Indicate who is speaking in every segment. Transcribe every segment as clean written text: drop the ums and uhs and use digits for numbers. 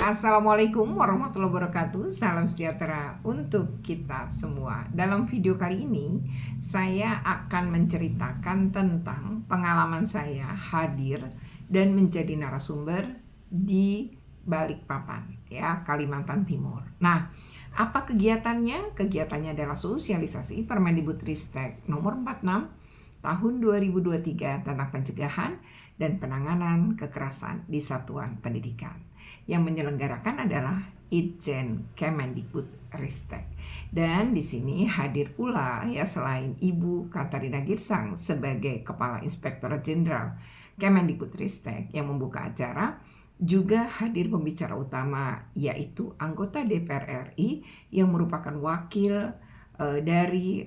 Speaker 1: Assalamualaikum warahmatullahi wabarakatuh. Salam sejahtera untuk kita semua. Dalam video kali ini saya akan menceritakan tentang pengalaman saya hadir dan menjadi narasumber di Balikpapan, ya, Kalimantan Timur. Nah, apa kegiatannya? Kegiatannya adalah sosialisasi Permendikbudristek nomor 46 tahun 2023 tentang pencegahan dan penanganan kekerasan di satuan pendidikan. Yang menyelenggarakan adalah Itjen Kemendikbudristek. Dan di sini hadir pula, ya, selain Ibu Katarina Girsang sebagai Kepala Inspektorat Jenderal Kemendikbudristek yang membuka acara, juga hadir pembicara utama yaitu anggota DPR RI yang merupakan wakil dari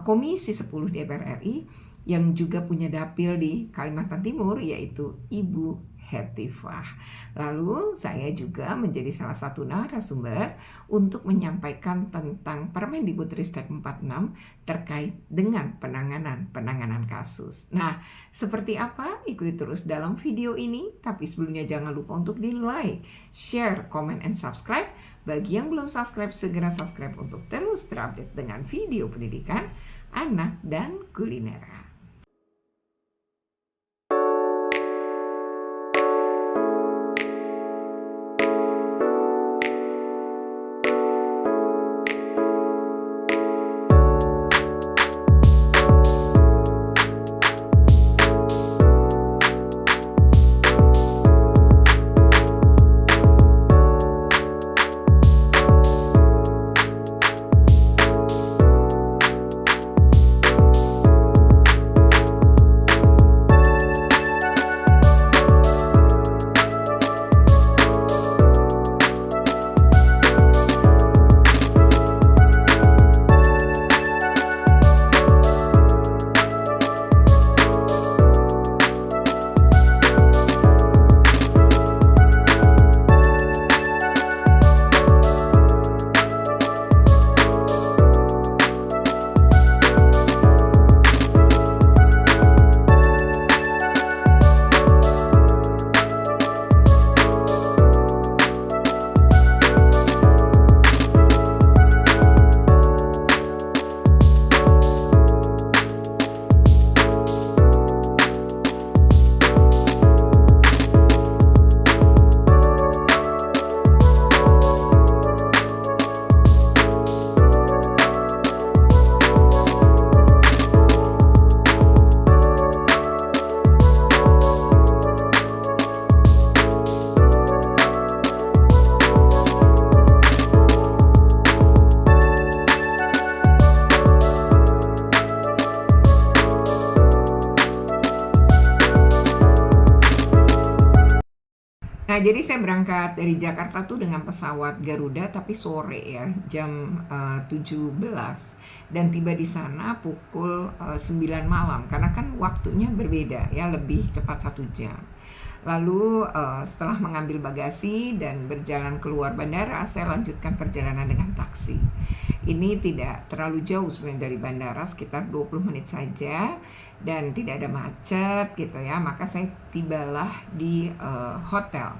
Speaker 1: Komisi 10 DPR RI yang juga punya dapil di Kalimantan Timur yaitu Ibu Hetifah. Lalu saya juga menjadi salah satu narasumber untuk menyampaikan tentang Permendikbudristek 46 terkait dengan penanganan kasus. Nah, seperti apa? Ikuti terus dalam video ini. Tapi sebelumnya jangan lupa untuk di like, share, comment, and subscribe. Bagi yang belum subscribe, segera subscribe untuk terus terupdate dengan video pendidikan, anak, dan kuliner. Nah, jadi saya berangkat dari Jakarta tuh dengan pesawat Garuda tapi sore, ya, jam 17, dan tiba di sana pukul 9 malam karena kan waktunya berbeda, ya, lebih cepat 1 jam. Lalu setelah mengambil bagasi dan berjalan keluar bandara, saya lanjutkan perjalanan dengan taksi. Ini tidak terlalu jauh sebenarnya dari bandara, sekitar 20 menit saja, dan tidak ada macet gitu, ya. Maka saya tibalah di hotel.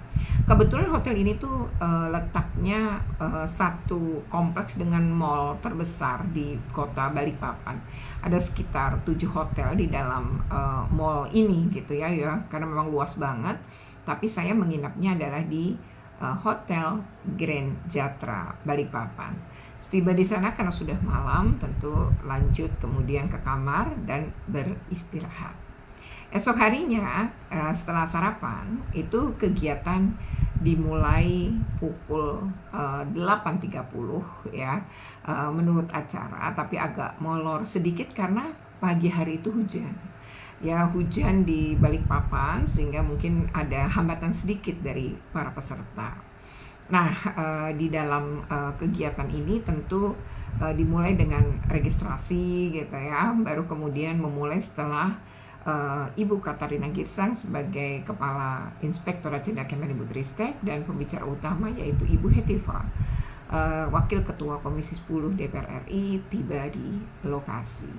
Speaker 1: Kebetulan hotel ini tuh letaknya satu kompleks dengan mall terbesar di kota Balikpapan. Ada sekitar 7 hotel di dalam mall ini gitu, ya, karena memang luas banget. Tapi saya menginapnya adalah di Hotel Grand Jatra Balikpapan. Setiba di sana karena sudah malam, tentu lanjut kemudian ke kamar dan beristirahat. Esok harinya setelah sarapan itu kegiatan dimulai pukul 8.30, ya, menurut acara, tapi agak molor sedikit karena pagi hari itu hujan. Ya, hujan di Balikpapan sehingga mungkin ada hambatan sedikit dari para peserta. Nah, di dalam kegiatan ini tentu dimulai dengan registrasi gitu, ya, baru kemudian memulai setelah Ibu Katarina Girsang sebagai Kepala Inspektorat Jenderal Kemendikbudristek dan pembicara utama yaitu Ibu Hetifah, Wakil Ketua Komisi 10 DPR RI, tiba di lokasi.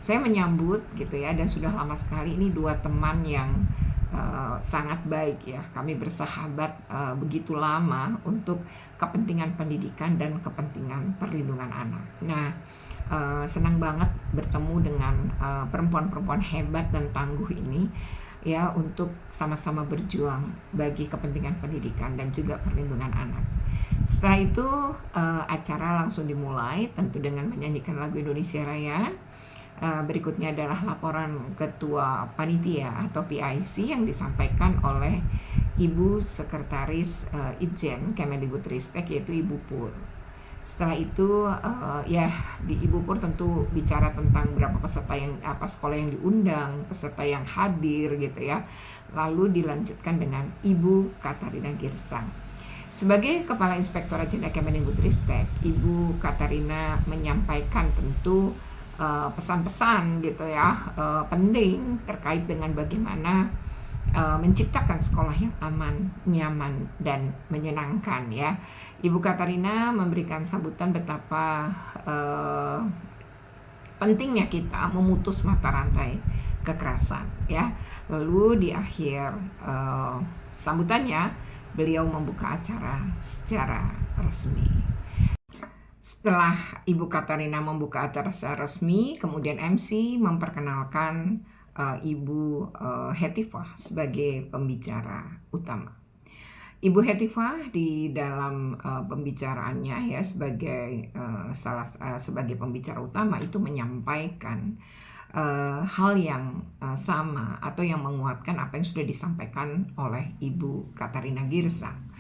Speaker 1: Saya menyambut gitu, ya, dan sudah lama sekali ini 2 teman yang sangat baik ya. Kami bersahabat begitu lama untuk kepentingan pendidikan dan kepentingan perlindungan anak. Nah, senang banget bertemu dengan perempuan-perempuan hebat dan tangguh ini ya, untuk sama-sama berjuang bagi kepentingan pendidikan dan juga perlindungan anak. Setelah itu acara langsung dimulai, tentu dengan menyanyikan lagu Indonesia Raya. Berikutnya adalah laporan Ketua Panitia atau PIC yang disampaikan oleh Ibu Sekretaris Itjen Kemendikbudristek, yaitu Ibu Pur. Setelah itu ya di Ibu Pur tentu bicara tentang berapa peserta yang sekolah yang diundang, peserta yang hadir gitu ya. Lalu dilanjutkan dengan Ibu Katarina Girsang. Sebagai Kepala Inspektorat Jenderal Kemendikbudristek, Ibu Katarina menyampaikan tentu pesan-pesan gitu ya, penting terkait dengan bagaimana menciptakan sekolah yang aman, nyaman, dan menyenangkan ya. Ibu Katarina memberikan sambutan betapa pentingnya kita memutus mata rantai kekerasan ya. Lalu di akhir sambutannya beliau membuka acara secara resmi. Setelah Ibu Katarina membuka acara secara resmi, kemudian MC memperkenalkan Ibu Hetifah sebagai pembicara utama. Ibu Hetifah di dalam pembicaraannya ya sebagai sebagai pembicara utama itu menyampaikan hal yang sama atau yang menguatkan apa yang sudah disampaikan oleh Ibu Katarina Girsang.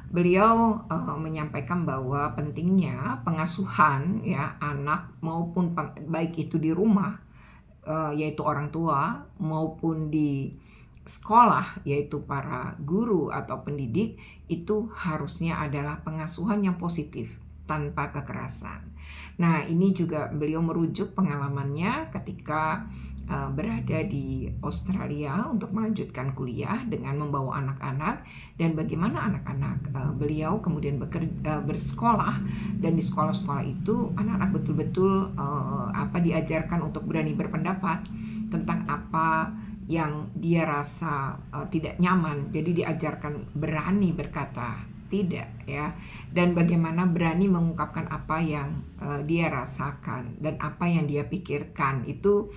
Speaker 1: Beliau menyampaikan bahwa pentingnya pengasuhan ya anak maupun baik itu di rumah yaitu orang tua maupun di sekolah yaitu para guru atau pendidik, itu harusnya adalah pengasuhan yang positif tanpa kekerasan. Nah, ini juga beliau merujuk pengalamannya ketika berada di Australia untuk melanjutkan kuliah dengan membawa anak-anak, dan bagaimana anak-anak beliau kemudian bersekolah, dan di sekolah-sekolah itu anak-anak betul-betul diajarkan untuk berani berpendapat tentang apa yang dia rasa tidak nyaman. Jadi diajarkan berani berkata tidak ya, dan bagaimana berani mengungkapkan apa yang dia rasakan dan apa yang dia pikirkan itu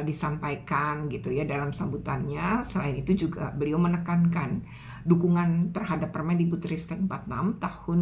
Speaker 1: disampaikan gitu ya dalam sambutannya. Selain itu juga beliau menekankan dukungan terhadap Permendikbudristek 46 tahun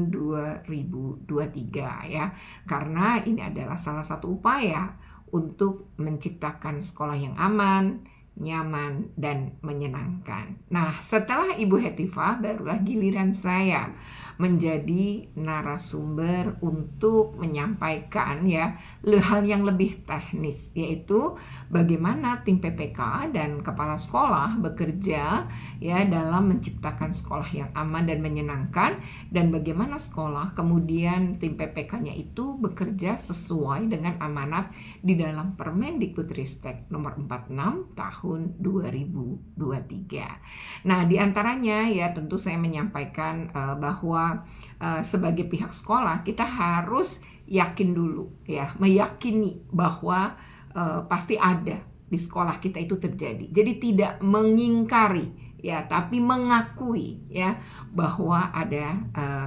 Speaker 1: 2023 ya, karena ini adalah salah satu upaya untuk menciptakan sekolah yang aman, nyaman, dan menyenangkan. Nah, setelah Ibu Hetifah, barulah giliran saya menjadi narasumber untuk menyampaikan ya hal yang lebih teknis, yaitu bagaimana tim PPK dan kepala sekolah bekerja ya dalam menciptakan sekolah yang aman dan menyenangkan, dan bagaimana sekolah kemudian tim PPK-nya itu bekerja sesuai dengan amanat di dalam Permendikbudristek nomor 46 tahun 2023. Nah, diantaranya ya tentu saya menyampaikan bahwa sebagai pihak sekolah kita harus yakin dulu ya, meyakini bahwa pasti ada di sekolah kita itu terjadi. Jadi tidak mengingkari ya, tapi mengakui ya bahwa ada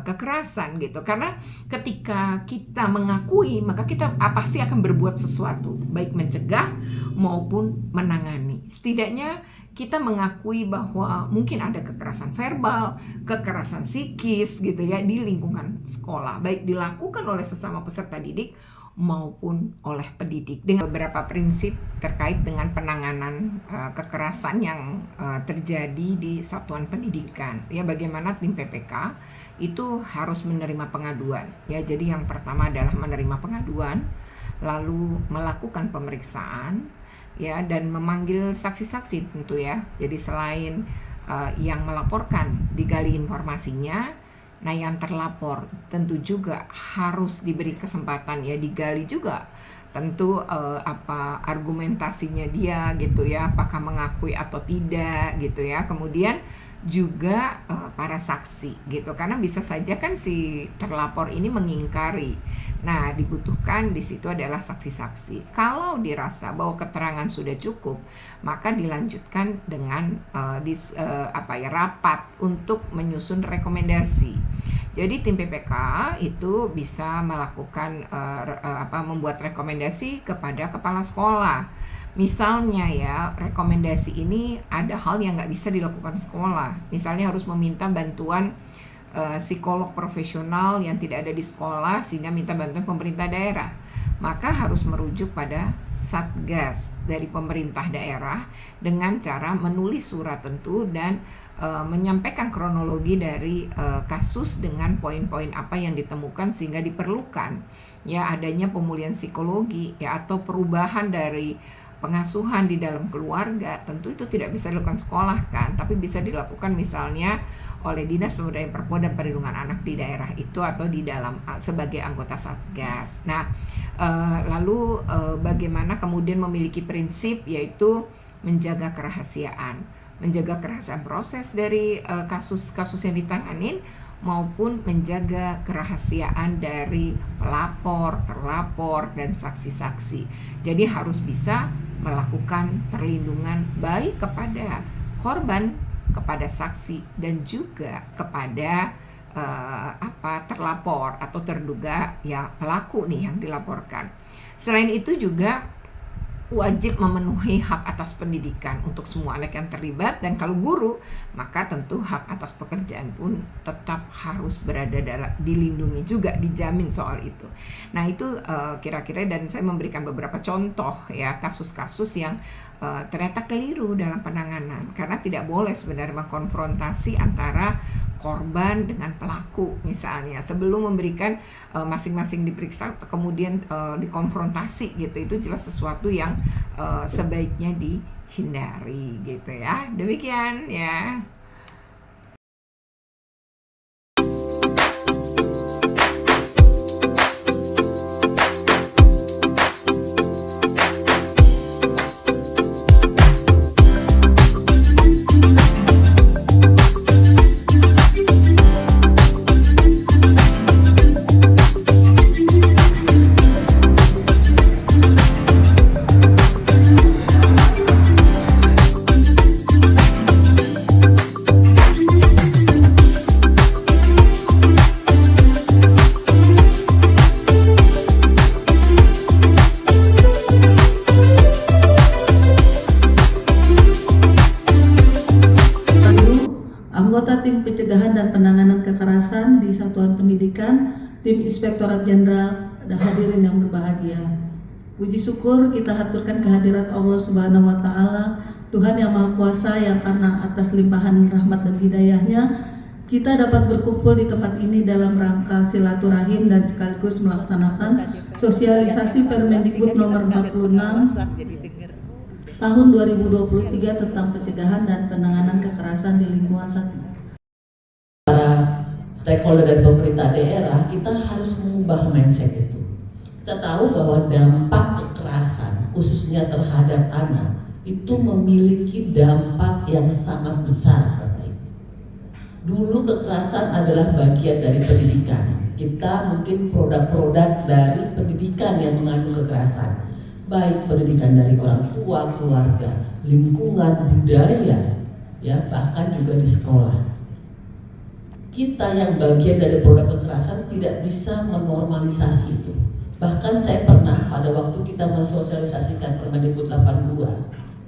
Speaker 1: kekerasan gitu. Karena ketika kita mengakui, maka kita pasti akan berbuat sesuatu, baik mencegah maupun menangani. Setidaknya kita mengakui bahwa mungkin ada kekerasan verbal, kekerasan psikis gitu ya di lingkungan sekolah, baik dilakukan oleh sesama peserta didik maupun oleh pendidik, dengan beberapa prinsip terkait dengan penanganan kekerasan yang terjadi di satuan pendidikan ya. Bagaimana tim PPK itu harus menerima pengaduan ya. Jadi yang pertama adalah menerima pengaduan, lalu melakukan pemeriksaan ya, dan memanggil saksi-saksi tentu ya. Jadi selain yang melaporkan digali informasinya, nah yang terlapor tentu juga harus diberi kesempatan ya digali juga tentu apa argumentasinya dia gitu ya, apakah mengakui atau tidak gitu ya. Kemudian juga para saksi gitu, karena bisa saja kan si terlapor ini mengingkari. Nah, dibutuhkan di situ adalah saksi-saksi. Kalau dirasa bahwa keterangan sudah cukup, maka dilanjutkan dengan rapat untuk menyusun rekomendasi. Jadi tim PPK itu bisa melakukan membuat rekomendasi kepada kepala sekolah. Misalnya ya, rekomendasi ini ada hal yang nggak bisa dilakukan sekolah. Misalnya harus meminta bantuan psikolog profesional yang tidak ada di sekolah sehingga minta bantuan pemerintah daerah. Maka harus merujuk pada satgas dari pemerintah daerah dengan cara menulis surat tentu dan menyampaikan kronologi dari kasus dengan poin-poin apa yang ditemukan sehingga diperlukan ya adanya pemulihan psikologi ya atau perubahan dari pengasuhan di dalam keluarga. Tentu itu tidak bisa dilakukan sekolah kan, tapi bisa dilakukan misalnya oleh Dinas Pemberdayaan Perempuan dan Perlindungan Anak di daerah itu atau di dalam sebagai anggota Satgas. Nah, lalu bagaimana kemudian memiliki prinsip yaitu menjaga kerahasiaan. Menjaga kerahasiaan proses dari kasus-kasus yang ditanganin maupun menjaga kerahasiaan dari pelapor, terlapor, dan saksi-saksi. Jadi harus bisa melakukan perlindungan baik kepada korban, kepada saksi, dan juga kepada terlapor atau terduga ya pelaku nih yang dilaporkan. Selain itu juga wajib memenuhi hak atas pendidikan untuk semua anak yang terlibat, dan kalau guru maka tentu hak atas pekerjaan pun tetap harus berada dilindungi juga, dijamin soal itu. Nah itu kira-kira, dan saya memberikan beberapa contoh ya kasus-kasus yang ternyata keliru dalam penanganan, karena tidak boleh sebenarnya mengkonfrontasi antara korban dengan pelaku misalnya sebelum memberikan masing-masing diperiksa kemudian dikonfrontasi gitu. Itu jelas sesuatu yang sebaiknya dihindari gitu ya. Demikian ya.
Speaker 2: Anggota Tim Pencegahan dan Penanganan Kekerasan di Satuan Pendidikan, Tim Inspektorat Jenderal, dan hadirin yang berbahagia. Puji syukur kita haturkan kehadirat Allah Subhanahu wa Ta'ala, Tuhan yang Maha Kuasa, yang karena atas limpahan rahmat dan hidayahnya kita dapat berkumpul di tempat ini dalam rangka silaturahim dan sekaligus melaksanakan sosialisasi Permendikbud nomor 46 tahun 2023 tentang pencegahan dan penanganan kekerasan di lingkungan satu.
Speaker 3: Para stakeholder dan pemerintah daerah, kita harus mengubah mindset itu. Kita tahu bahwa dampak kekerasan, khususnya terhadap anak, itu memiliki dampak yang sangat besar. Dulu kekerasan adalah bagian dari pendidikan. Kita mungkin produk-produk dari pendidikan yang mengandung kekerasan. Baik pendidikan dari orang tua, keluarga, lingkungan, budaya, ya bahkan juga di sekolah. Kita yang bagian dari produk kekerasan tidak bisa menormalisasi itu. Bahkan saya pernah pada waktu kita mensosialisasikan Permendikbud 82,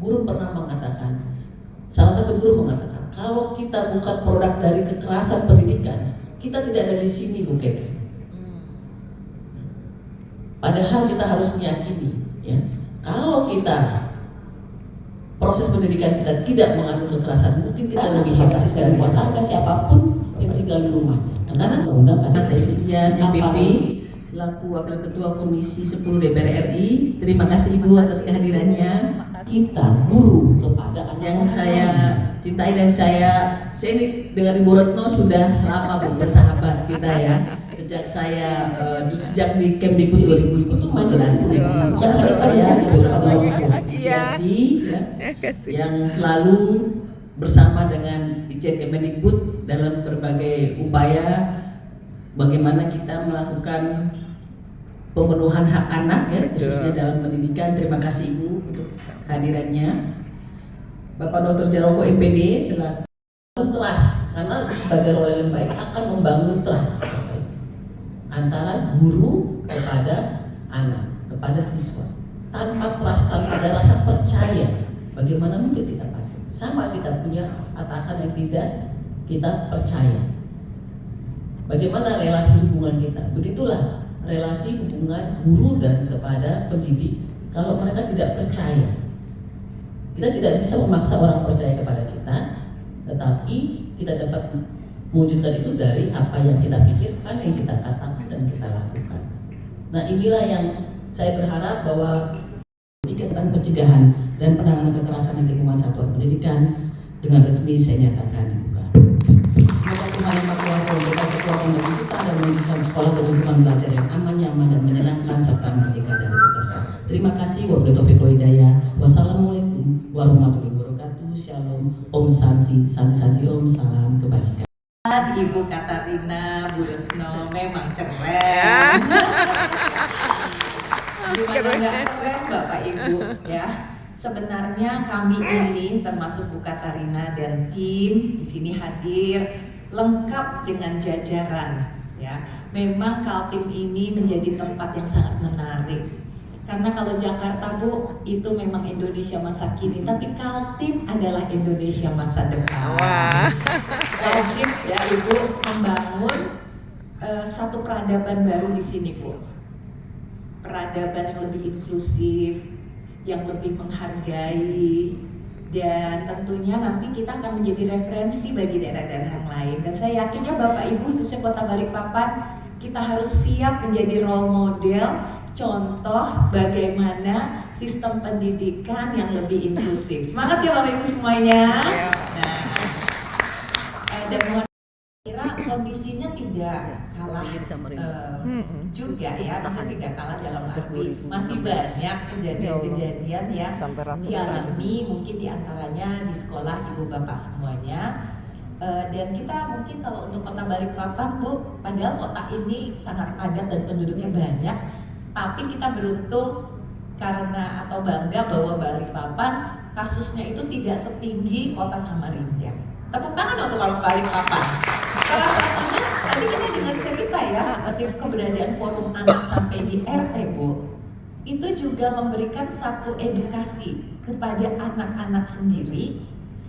Speaker 3: guru pernah mengatakan, salah satu guru mengatakan, kalau kita bukan produk dari kekerasan pendidikan, kita tidak ada di sini, Bu Ketri. Padahal kita harus meyakini, ya, kalau kita proses pendidikan kita tidak mengandung kekerasan, mungkin kita lebih hebat dari rumah tangga siapapun yang tinggal di rumah. Karena undang-undang kan saya
Speaker 2: MPP selaku Wakil Ketua Komisi 10 DPR RI. Terima kasih Ibu atas kehadirannya.
Speaker 3: Kita guru kepada anak
Speaker 2: Yang saya cintai dan saya ini dengan Ibu Retno sudah lama bersahabat kita ya. Sejak di Kemdikbud 2015 saya beberapa yang selalu
Speaker 3: bersama dengan Ditjen Kemendikbud dalam berbagai upaya bagaimana kita melakukan pemenuhan hak anak ya, khususnya dalam pendidikan. Terima kasih Ibu untuk kehadirannya. Bapak Dr. Jaroko MPD selaku trust, karena sebagai role yang baik akan membangun trust antara guru kepada anak, kepada siswa. Tanpa trust, tanpa ada rasa percaya, bagaimana mungkin kita patuh? Sama kita punya atasan yang tidak kita percaya. Bagaimana relasi hubungan kita? Begitulah relasi hubungan guru dan kepada pendidik. Kalau mereka tidak percaya, kita tidak bisa memaksa orang percaya kepada kita, tetapi kita dapat mewujudkan itu dari apa yang kita pikirkan, yang kita katakan dan kita lakukan. Nah, inilah yang saya berharap bahwa kegiatan pencegahan dan penanganan kekerasan di lingkungan satuan pendidikan dengan resmi saya nyatakan dibuka. Semoga Tuhan Yang Maha Kuasa memberikan kekuatan bagi kita dan menjadikan sekolah dan lingkungan belajar yang aman, nyaman dan menyenangkan serta merdeka dari kekerasan. Terima kasih. Wabillahi taufiq wal hidayah. Wassalamualaikum warahmatullahi wabarakatuh. Shalom. Om Santi, Santi Santi Om. Salam kebajikan.
Speaker 4: Ibu Katarina, Bu Retno memang keren. Gimana nggak keren Bapak Ibu ya? Sebenarnya kami ini termasuk Bu Katarina dan tim di sini hadir lengkap dengan jajaran ya. Memang Kaltim ini menjadi tempat yang sangat menarik. Karena kalau Jakarta Bu itu memang Indonesia masa kini, tapi Kaltim adalah Indonesia masa depan. Wajib ya Ibu membangun satu peradaban baru di sini Bu. Peradaban yang lebih inklusif, yang lebih menghargai, dan tentunya nanti kita akan menjadi referensi bagi daerah-daerah yang lain. Dan saya yakinnya Bapak Ibu khususnya Kota Balikpapan, kita harus siap menjadi role model, contoh bagaimana sistem pendidikan yang lebih inklusif. Semangat ya Bapak Ibu semuanya. Nah, dan mohon kira kondisinya tidak kalah juga ya, maksudnya tidak kalah dalam arti masih banyak kejadian-kejadian yang dialami mungkin diantaranya di sekolah ibu bapak semuanya. Dan kita mungkin kalau untuk Kota Balikpapan Bu, padahal kota ini sangat padat dan penduduknya banyak, tapi kita beruntung karena atau bangga bahwa Balikpapan kasusnya itu tidak setinggi kota Samarinda. Tepuk tangan untuk kalau Balikpapan. Salah satunya tadi kita dengar cerita ya, seperti keberadaan forum anak sampai di RT Bu. Itu juga memberikan satu edukasi kepada anak-anak sendiri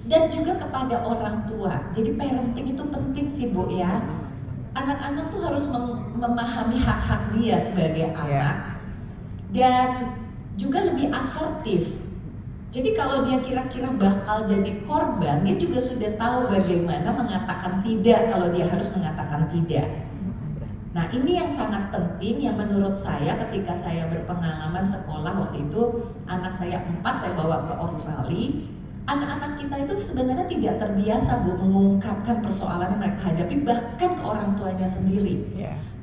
Speaker 4: dan juga kepada orang tua. Jadi parenting itu penting sih Bu ya. Anak-anak tuh harus memahami hak-hak dia sebagai anak dan juga lebih asertif. Jadi kalau dia kira-kira bakal jadi korban, dia juga sudah tahu bagaimana mengatakan tidak kalau dia harus mengatakan tidak. Nah ini yang sangat penting yang menurut saya ketika saya berpengalaman sekolah waktu itu, anak saya 4 saya bawa ke Australia. Anak-anak kita itu sebenarnya tidak terbiasa Bu mengungkapkan persoalan yang mereka hadapi bahkan ke orang tuanya sendiri.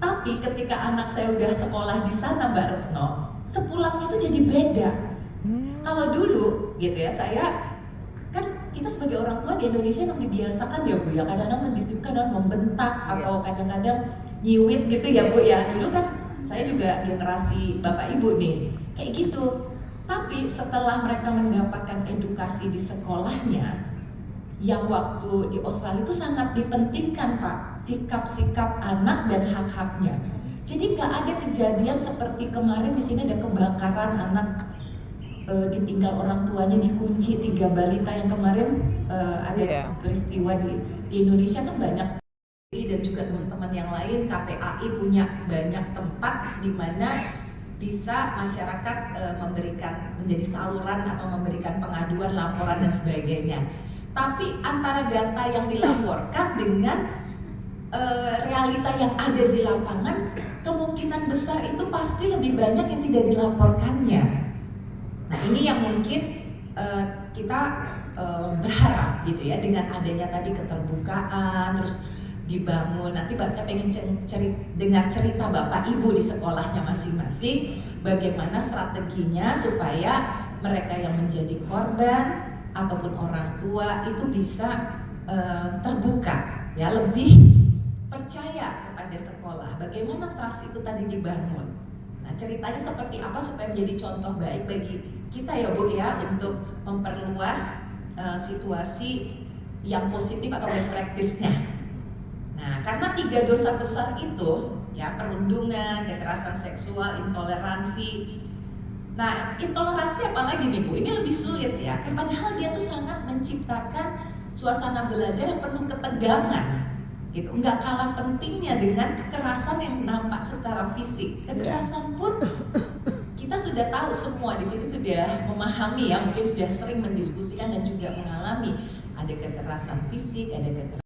Speaker 4: Tapi ketika anak saya udah sekolah di sana Mbak Retno, sepulangnya itu jadi beda. Kalau dulu gitu ya, saya kan kita sebagai orang tua di Indonesia yang dibiasakan ya Bu ya, kadang-kadang mendisiplinkan dan membentak atau kadang-kadang nyiwit gitu ya Bu ya. Dulu kan saya juga generasi Bapak Ibu nih kayak gitu. Tapi setelah mereka mendapatkan edukasi di sekolahnya, yang waktu di Australia itu sangat dipentingkan Pak, sikap-sikap anak dan hak-haknya. Jadi nggak ada kejadian seperti kemarin di sini ada kebakaran anak ditinggal orang tuanya dikunci 3 balita yang kemarin ada peristiwa di Indonesia kan banyak, dan juga teman-teman yang lain KPAI punya banyak tempat di mana bisa masyarakat memberikan menjadi saluran atau memberikan pengaduan, laporan dan sebagainya. Tapi antara data yang dilaporkan dengan realita yang ada di lapangan, kemungkinan besar itu pasti lebih banyak yang tidak dilaporkannya. Nah ini yang mungkin kita berharap gitu ya, dengan adanya tadi keterbukaan, terus dibangun. Nanti saya pengen dengar cerita Bapak Ibu di sekolahnya masing-masing, bagaimana strateginya supaya mereka yang menjadi korban ataupun orang tua itu bisa terbuka, ya, lebih percaya kepada sekolah. Bagaimana trust itu tadi dibangun. Nah, ceritanya seperti apa supaya menjadi contoh baik bagi kita ya Bu ya, untuk memperluas situasi yang positif atau best practice-nya. Nah, karena 3 dosa besar itu, ya, perundungan, kekerasan seksual, intoleransi. Nah, intoleransi apalagi nih Bu? Ini lebih sulit ya, padahal dia tuh sangat menciptakan suasana belajar yang penuh ketegangan, gitu. Nggak kalah pentingnya dengan kekerasan yang nampak secara fisik. Kekerasan pun kita sudah tahu semua di sini, sudah memahami ya, mungkin sudah sering mendiskusikan dan juga mengalami ada kekerasan fisik, ada kekerasan.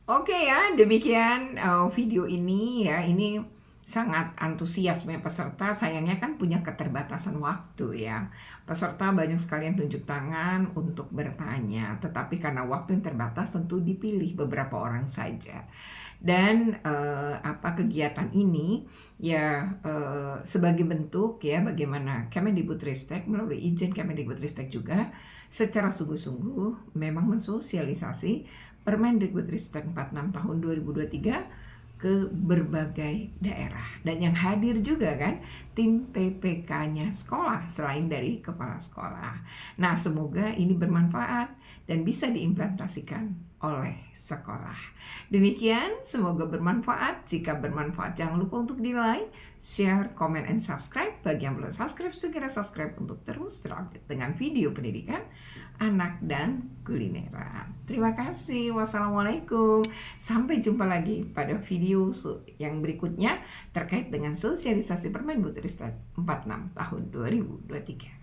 Speaker 1: Oke ya, demikian video ini ya. Ini sangat antusiasme peserta, sayangnya kan punya keterbatasan waktu ya. Peserta banyak sekali yang tunjuk tangan untuk bertanya, tetapi karena waktu yang terbatas tentu dipilih beberapa orang saja. Dan kegiatan ini ya sebagai bentuk ya bagaimana Kemendikbudristek melalui izin Kemendikbudristek juga secara sungguh-sungguh memang mensosialisasi Permendikbudristek 46 tahun 2023 ke berbagai daerah. Dan yang hadir juga kan tim PPK-nya sekolah selain dari kepala sekolah. Nah, semoga ini bermanfaat dan bisa diimplementasikan oleh sekolah. Demikian, semoga bermanfaat. Jika bermanfaat, jangan lupa untuk di-like, share, comment, and subscribe. Bagi yang belum subscribe, segera subscribe untuk terus terupdate dengan video pendidikan anak dan kulineran. Terima kasih. Wassalamualaikum. Sampai jumpa lagi pada video yang berikutnya terkait dengan sosialisasi Permendikbudristek 46 tahun 2023.